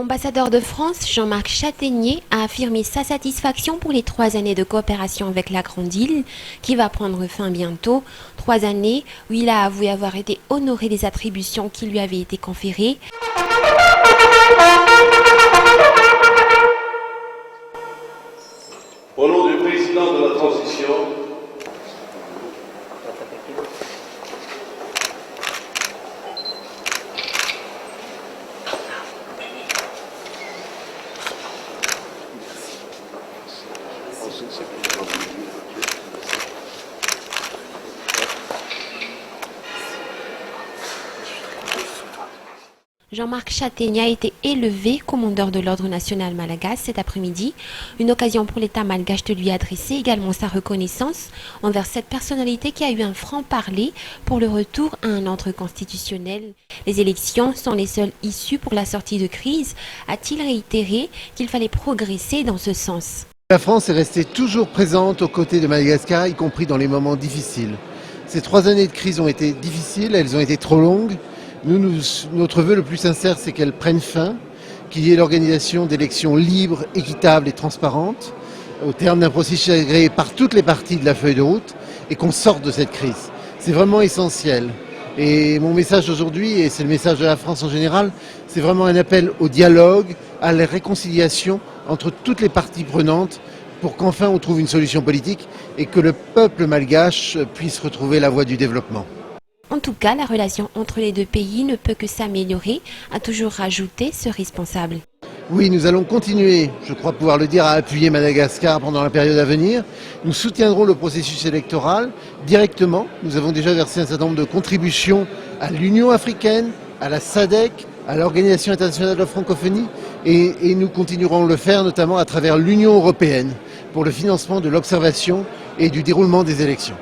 L'ambassadeur de France, Jean-Marc Chataignier, a affirmé sa satisfaction pour les 3 années de coopération avec la Grande Île, qui va prendre fin bientôt. 3 années où il a avoué avoir été honoré des attributions qui lui avaient été conférées. Au nom du président de la transition, Jean-Marc Chataignier a été élevé commandeur de l'Ordre national malgache cet après-midi, une occasion pour l'État malgache de lui adresser également sa reconnaissance envers cette personnalité qui a eu un franc-parler pour le retour à un ordre constitutionnel. Les élections sont les seules issues pour la sortie de crise, a-t-il réitéré qu'il fallait progresser dans ce sens. La France est restée toujours présente aux côtés de Madagascar, y compris dans les moments difficiles. Ces 3 années de crise ont été difficiles, elles ont été trop longues. Notre vœu le plus sincère, c'est qu'elles prennent fin, qu'il y ait l'organisation d'élections libres, équitables et transparentes, au terme d'un processus agréé par toutes les parties de la feuille de route, et qu'on sorte de cette crise. C'est vraiment essentiel. Et mon message aujourd'hui, et c'est le message de la France en général, c'est vraiment un appel au dialogue, à la réconciliation entre toutes les parties prenantes, pour qu'enfin on trouve une solution politique et que le peuple malgache puisse retrouver la voie du développement. En tout cas, la relation entre les deux pays ne peut que s'améliorer, a toujours rajouté ce responsable. Oui, nous allons continuer, je crois pouvoir le dire, à appuyer Madagascar pendant la période à venir. Nous soutiendrons le processus électoral directement. Nous avons déjà versé un certain nombre de contributions à l'Union africaine, à la SADC, à l'Organisation internationale de la francophonie et nous continuerons à le faire notamment à travers l'Union européenne pour le financement de l'observation et du déroulement des élections.